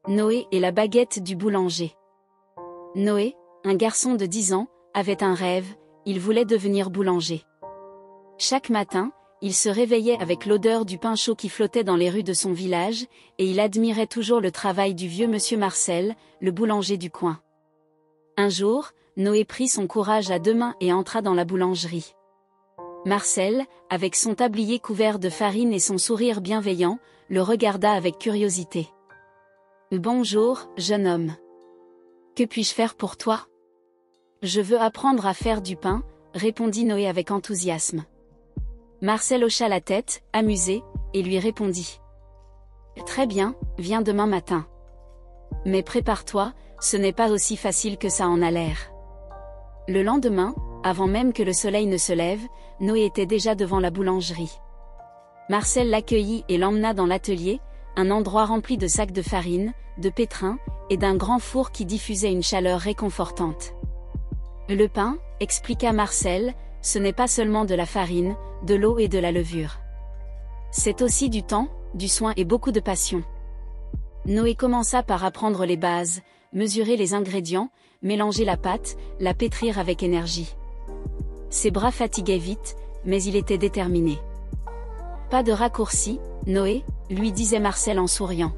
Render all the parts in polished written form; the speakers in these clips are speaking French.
Noé et la baguette du boulanger. Noé, un garçon de 10 ans, avait un rêve, il voulait devenir boulanger. Chaque matin, il se réveillait avec l'odeur du pain chaud qui flottait dans les rues de son village, et il admirait toujours le travail du vieux monsieur Marcel, le boulanger du coin. Un jour, Noé prit son courage à deux mains et entra dans la boulangerie. Marcel, avec son tablier couvert de farine et son sourire bienveillant, le regarda avec curiosité. « Bonjour, jeune homme. Que puis-je faire pour toi ? » « Je veux apprendre à faire du pain, » répondit Noé avec enthousiasme. Marcel hocha la tête, amusé, et lui répondit. « Très bien, viens demain matin. Mais prépare-toi, ce n'est pas aussi facile que ça en a l'air. » Le lendemain, avant même que le soleil ne se lève, Noé était déjà devant la boulangerie. Marcel l'accueillit et l'emmena dans l'atelier, un endroit rempli de sacs de farine, de pétrin, et d'un grand four qui diffusait une chaleur réconfortante. Le pain, expliqua Marcel, ce n'est pas seulement de la farine, de l'eau et de la levure. C'est aussi du temps, du soin et beaucoup de passion. Noé commença par apprendre les bases, mesurer les ingrédients, mélanger la pâte, la pétrir avec énergie. Ses bras fatiguaient vite, mais il était déterminé. Pas de raccourci, Noé, lui disait Marcel en souriant.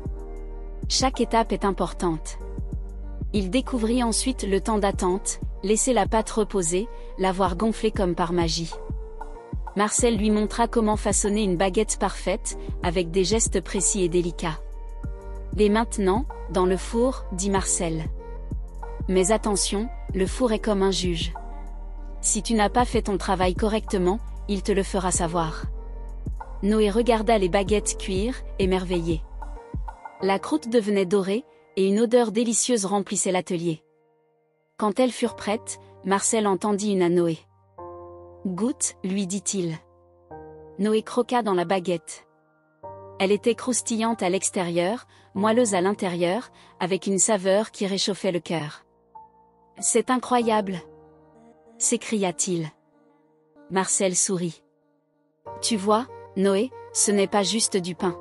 Chaque étape est importante. Il découvrit ensuite le temps d'attente, laisser la pâte reposer, la voir gonfler comme par magie. Marcel lui montra comment façonner une baguette parfaite, avec des gestes précis et délicats. « Et maintenant, dans le four, » dit Marcel. « Mais attention, le four est comme un juge. Si tu n'as pas fait ton travail correctement, il te le fera savoir. » Noé regarda les baguettes cuire, émerveillé. La croûte devenait dorée, et une odeur délicieuse remplissait l'atelier. Quand elles furent prêtes, Marcel entendit une à Noé. « Goûte, » lui dit-il. Noé croqua dans la baguette. Elle était croustillante à l'extérieur, moelleuse à l'intérieur, avec une saveur qui réchauffait le cœur. « C'est incroyable !» s'écria-t-il. Marcel sourit. « Tu vois, Noé, ce n'est pas juste du pain.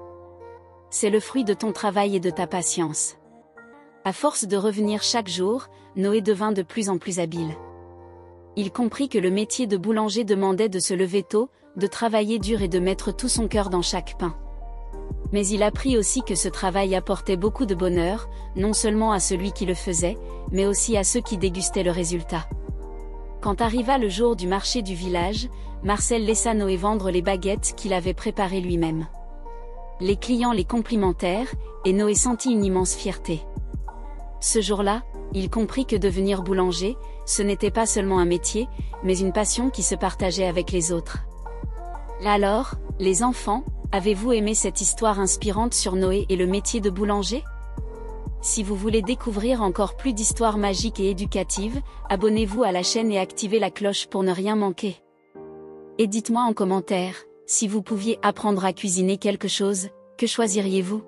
C'est le fruit de ton travail et de ta patience. » À force de revenir chaque jour, Noé devint de plus en plus habile. Il comprit que le métier de boulanger demandait de se lever tôt, de travailler dur et de mettre tout son cœur dans chaque pain. Mais il apprit aussi que ce travail apportait beaucoup de bonheur, non seulement à celui qui le faisait, mais aussi à ceux qui dégustaient le résultat. Quand arriva le jour du marché du village, Marcel laissa Noé vendre les baguettes qu'il avait préparées lui-même. Les clients les complimentèrent, et Noé sentit une immense fierté. Ce jour-là, il comprit que devenir boulanger, ce n'était pas seulement un métier, mais une passion qui se partageait avec les autres. Alors, les enfants, avez-vous aimé cette histoire inspirante sur Noé et le métier de boulanger ? Si vous voulez découvrir encore plus d'histoires magiques et éducatives, abonnez-vous à la chaîne et activez la cloche pour ne rien manquer. Et dites-moi en commentaire, si vous pouviez apprendre à cuisiner quelque chose, que choisiriez-vous ?